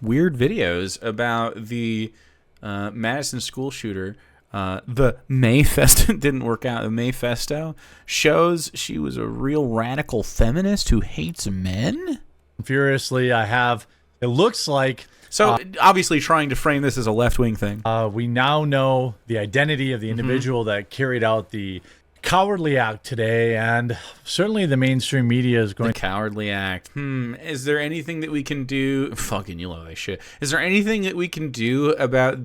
weird videos about the Madison school shooter. The Manifesto didn't work out. The Manifesto shows she was a real radical feminist who hates men. Furiously, I have. It looks like. So obviously trying to frame this as a left-wing thing. We now know the identity of the individual that carried out the cowardly act today, and certainly the mainstream media is going. The cowardly act. Is there anything that we can do? Fucking, you love that shit. Is there anything that we can do about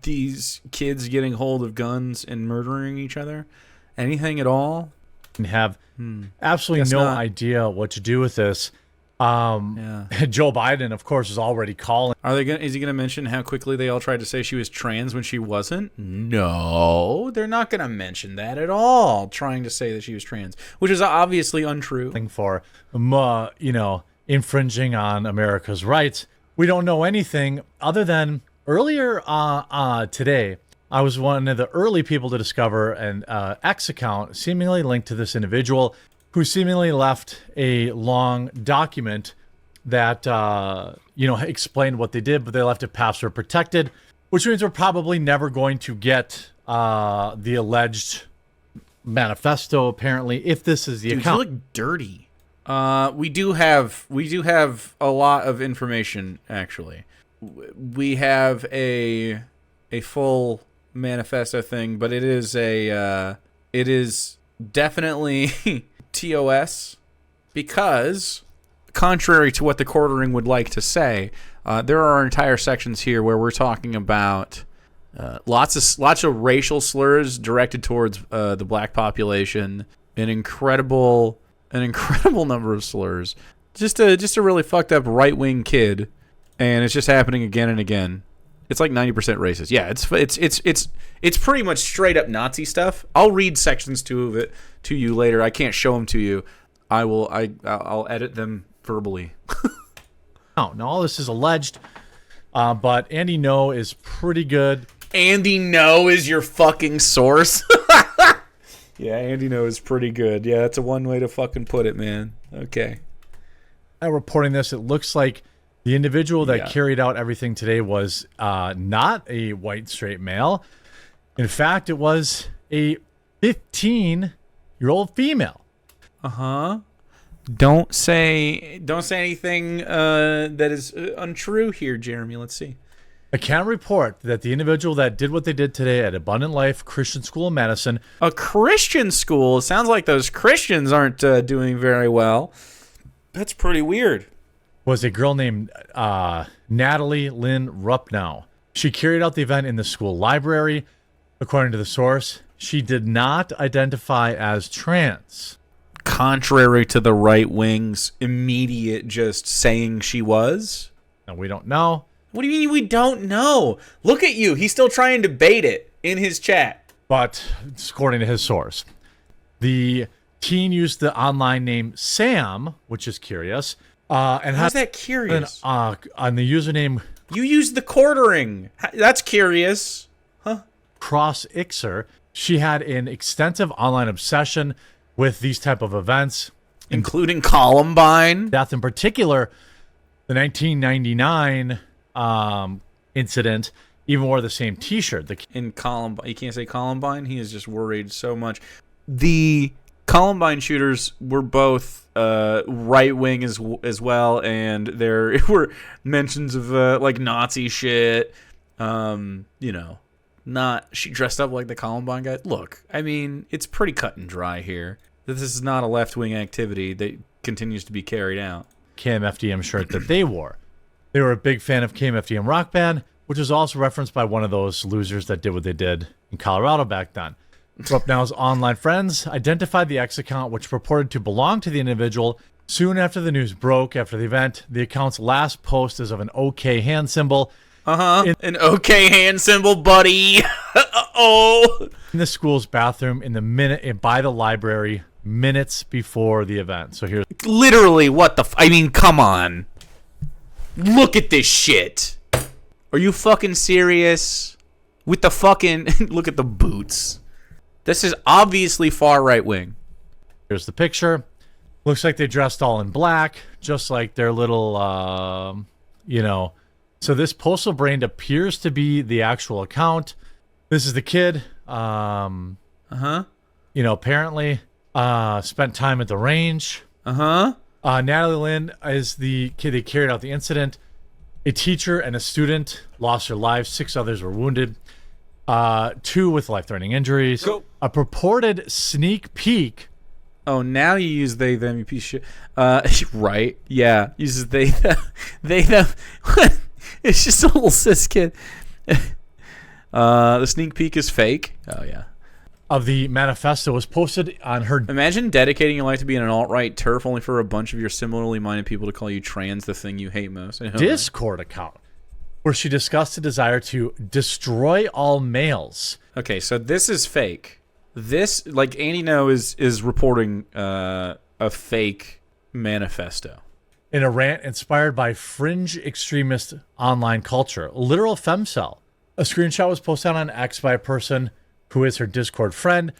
these kids getting hold of guns and murdering each other? Anything at all? And have absolutely no idea what to do with this. Joe Biden, of course, is already calling. Is he gonna mention how quickly they all tried to say she was trans when she wasn't? No, they're not gonna mention that at all. Trying to say that she was trans, which is obviously untrue. For infringing on America's rights. We don't know anything other than earlier today, I was one of the early people to discover an X account seemingly linked to this individual, who seemingly left a long document that, explained what they did, but they left it password protected, which means we're probably never going to get the alleged manifesto, apparently, if this is the account. You look dirty. We do have a lot of information, actually. We have a full manifesto thing, but it is definitely TOS, because contrary to what TheQuartering would like to say, there are entire sections here where we're talking about lots of racial slurs directed towards the black population, an incredible number of slurs, just a really fucked up right-wing kid, and it's just happening again and again. It's like 90% racist. Yeah, it's pretty much straight up Nazi stuff. I'll read sections of it to you later. I can't show them to you. I'll edit them verbally. No, all this is alleged, but Andy No is pretty good. Andy No is your fucking source. Yeah, Andy No is pretty good. Yeah, that's a one way to fucking put it, man. Okay. Reporting this, it looks like the individual that carried out everything today was not a white straight male. In fact, it was a 15-year-old female. Don't say anything that is untrue here, Jeremy. Let's see. I can report that the individual that did what they did today at Abundant Life Christian School in Madison. A Christian school? It sounds like those Christians aren't doing very well. That's pretty weird. Was a girl named Natalie Lynn Rupnow. She carried out the event in the school library. According to the source, she did not identify as trans. Contrary to the right wing's immediate just saying she was? And we don't know. What do you mean we don't know? Look at you. He's still trying to bait it in his chat. But according to his source, the teen used the online name Sam, which is curious. How's that curious? On the username... You used TheQuartering. That's curious. Huh? Cross Ixer. She had an extensive online obsession with these type of events. Including Columbine. Death in particular, the 1999 incident, even wore the same t-shirt. In Columbine. You can't say Columbine. He is just worried so much. The Columbine shooters were both right-wing as well, and there were mentions of like Nazi shit. She dressed up like the Columbine guy. Look, I mean, it's pretty cut and dry here. This is not a left-wing activity that continues to be carried out. KMFDM shirt that they wore. They were a big fan of KMFDM Rock Band, which was also referenced by one of those losers that did what they did in Colorado back then. Rupnow's online friends identified the X account, which purported to belong to the individual. Soon after the news broke after the event, the account's last post is of an OK hand symbol. An OK hand symbol, buddy. Uh-oh. In the school's bathroom by the library minutes before the event. So here's... Literally, what the... I mean, come on. Look at this shit. Are you fucking serious? With the fucking... Look at the boots. This is obviously far right wing. Here's the picture. Looks like they dressed all in black, just like their little, So this postal brain appears to be the actual account. This is the kid. Apparently spent time at the range. Natalie Lynn is the kid that carried out the incident. A teacher and a student lost their lives. 6 others were wounded. 2 with life-threatening injuries. Go. A purported sneak peek. Oh, now you use they, them, you piece of shit. Right. Yeah. Uses they, them. They, them. It's just a little cis kid. The sneak peek is fake. Oh, yeah. Of the manifesto was posted on her... Imagine dedicating your life to being an alt-right turf only for a bunch of your similarly minded people to call you trans, the thing you hate most. Discord account, where she discussed a desire to destroy all males. Okay, so this is fake. This, like Andy No is reporting a fake manifesto. In a rant inspired by fringe extremist online culture, literal femcel. A screenshot was posted on X by a person who is her Discord friend.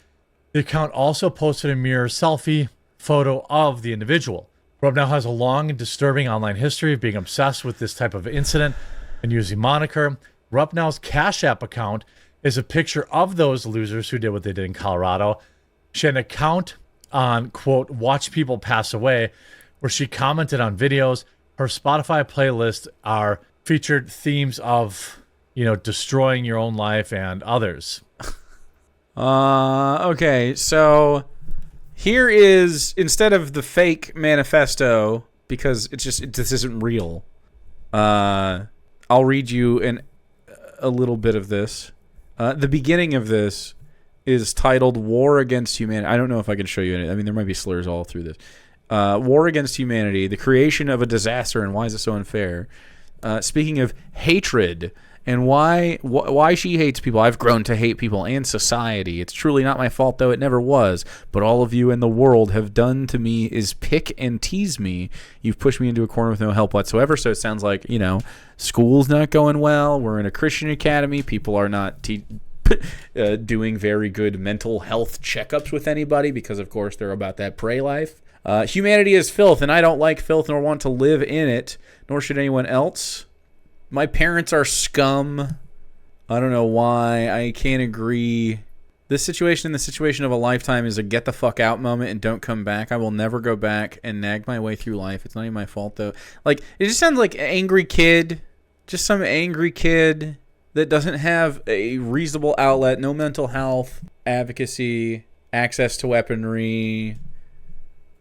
The account also posted a mirror selfie photo of the individual. Rob now has a long and disturbing online history of being obsessed with this type of incident and using moniker. Rupp Now's Cash App account is a picture of those losers who did what they did in Colorado. She had an account on, quote, Watch People Pass Away, where she commented on videos. Her Spotify playlist are featured themes of, destroying your own life and others. Okay, so here is, instead of the fake manifesto, because this isn't real, I'll read you a little bit of this. The beginning of this is titled War Against Humanity. I don't know if I can show you any. I mean, there might be slurs all through this. War Against Humanity, the creation of a disaster, and why is it so unfair? Speaking of hatred and why she hates people. I've grown to hate people and society. It's truly not my fault, though it never was. But all of you in the world have done to me is pick and tease me. You've pushed me into a corner with no help whatsoever. So it sounds like, school's not going well. We're in a Christian academy. People are not doing very good mental health checkups with anybody because, of course, they're about that prey life. Humanity is filth, and I don't like filth nor want to live in it, nor should anyone else. My parents are scum. I don't know why. I can't agree. This situation and the situation of a lifetime is a get the fuck out moment and don't come back. I will never go back and nag my way through life. It's not even my fault, though. Like, it just sounds like an angry kid. Just some angry kid that doesn't have a reasonable outlet, no mental health, advocacy, access to weaponry,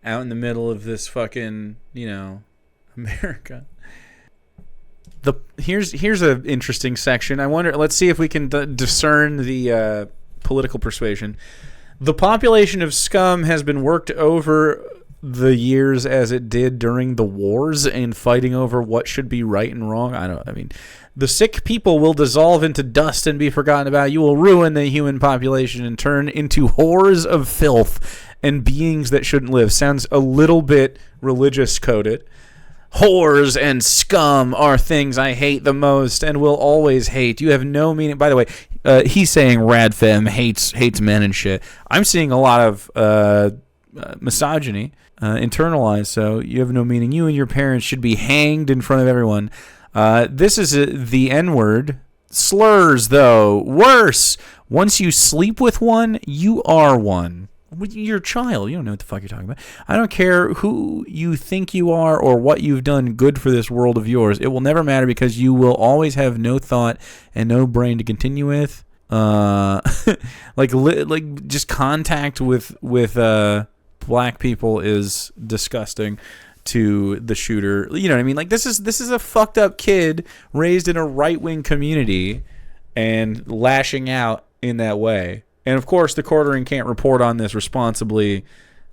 out in the middle of this fucking, America. Here's an interesting section. I wonder. Let's see if we can discern the political persuasion. The population of scum has been worked over the years as it did during the wars and fighting over what should be right and wrong. The sick people will dissolve into dust and be forgotten about. You will ruin the human population and turn into whores of filth and beings that shouldn't live. Sounds a little bit religious coded. Whores and scum are things I hate the most and will always hate. You have no meaning. By the way, he's saying Radfem hates men and shit. I'm seeing a lot of misogyny internalized, so you have no meaning. You and your parents should be hanged in front of everyone. This is the N-word. Slurs, though. Worse. Once you sleep with one, you are one. You're a child. You don't know what the fuck you're talking about. I don't care who you think you are or what you've done good for this world of yours. It will never matter because you will always have no thought and no brain to continue with. Just contact with black people is disgusting to the shooter. You know what I mean? Like this is a fucked up kid raised in a right-wing community and lashing out in that way. And of course, the Quartering can't report on this responsibly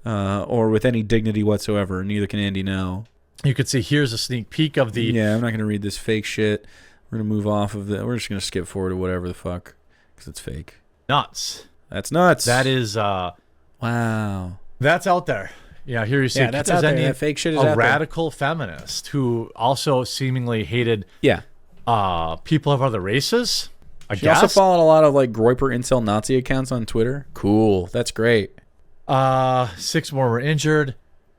or with any dignity whatsoever. Neither can Andy No. You could see here's a sneak peek of the... Yeah, I'm not going to read this fake shit. We're going to move off of the... We're just going to skip forward to whatever the fuck because it's fake. Nuts. That's nuts. That is... wow. That's out there. Yeah, here you see... Yeah, that's out there. That fake shit is out there. A radical feminist who also seemingly hated people of other races. She also followed a lot of like Groyper incel Nazi accounts on Twitter. Cool. That's great. 6 more were injured.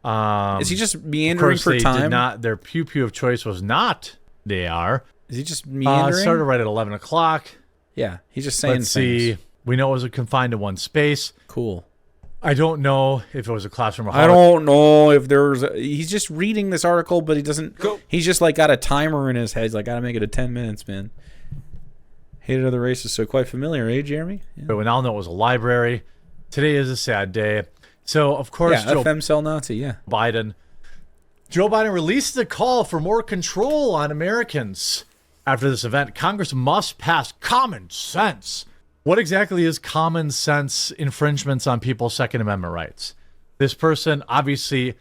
Is he just meandering for time? Their pew pew of choice was not they are. Is he just meandering? Started right at 11 o'clock. Yeah, he's just saying Let's things. see. We know it was confined to one space. Cool. I don't know if it was a classroom or I don't know if there's... he's just reading this article, but he doesn't... He's just like got a timer in his head. He's like, gotta make it to 10 minutes, man. Hated other races, so quite familiar, eh, Jeremy? Yeah. But we now know it was a library. Today is a sad day. So, of course, Yeah, femcel Nazi, yeah. Joe Biden released a call for more control on Americans. After this event, Congress must pass common sense. What exactly is common sense infringements on people's Second Amendment rights? This person obviously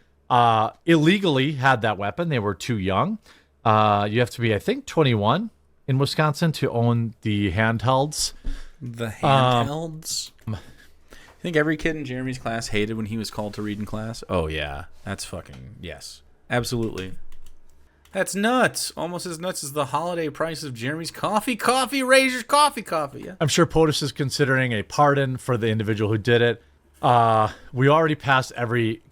illegally had that weapon. They were too young. You have to be, I think, 21 in Wisconsin to own the handhelds. The handhelds? I think every kid in Jeremy's class hated when he was called to read in class. Oh, yeah. That's fucking... Yes. Absolutely. That's nuts. Almost as nuts as the holiday price of Jeremy's coffee. Coffee, raise your coffee. Yeah. I'm sure POTUS is considering a pardon for the individual who did it. We already passed every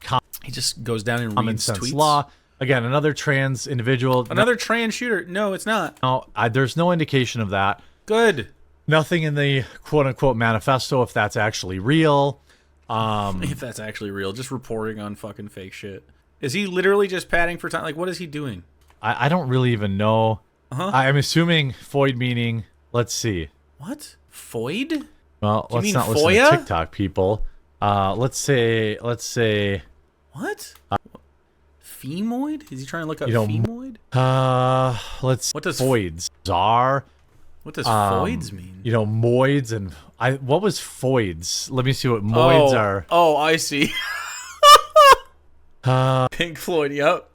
He just goes down and common reads sense tweets. law. Again, another trans individual. Another trans shooter. No, it's not. No, there's no indication of that. Good. Nothing in the quote-unquote manifesto, if that's actually real. If that's actually real. Just reporting on fucking fake shit. Is he literally just padding for time? Like, what is he doing? I don't really even know. I'm assuming Foyd meaning, let's see. What? Foyd? Well, let's mean not listen FOIA? to TikTok people. Let's say. What? Femoid? Is he trying to look up You know, femoid? Let's. What does Foids are? What does foids mean? You know, moids and what was foids? Let me see what moids are. Oh, I see. Pink Floyd, yep.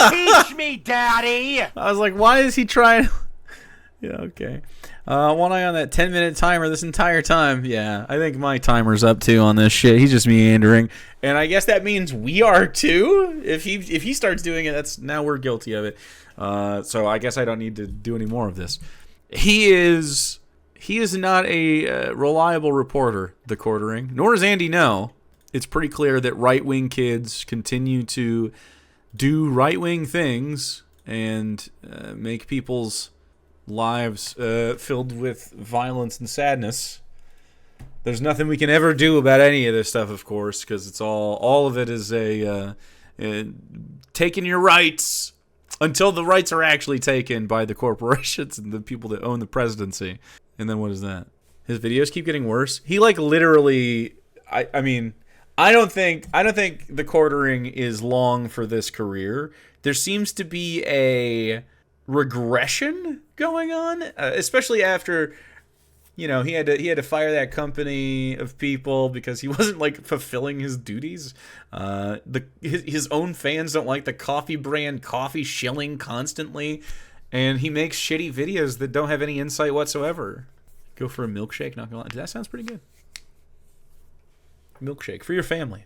Teach me, Daddy! I was like, why is he trying? Yeah, okay. One eye on that 10-minute timer this entire time. Yeah, I think my timer's up too on this shit. He's just meandering, and I guess that means we are too. If he starts doing it, now we're guilty of it. So I guess I don't need to do any more of this. He is not a reliable reporter, TheQuartering, nor is Andy No. It's pretty clear that right-wing kids continue to do right-wing things and make people's lives filled with violence and sadness. There's nothing we can ever do about any of this stuff, of course, because it's all of it is taking your rights until the rights are actually taken by the corporations and the people that own the presidency. And then what is that? His videos keep getting worse. He literally, I mean, I don't think TheQuartering is long for this career. There seems to be a regression going on, especially after, he had to fire that company of people because he wasn't fulfilling his duties. His own fans don't like the coffee brand coffee shilling constantly, and he makes shitty videos that don't have any insight whatsoever. Go for a milkshake, not gonna lie. That sounds pretty good. Milkshake for your family.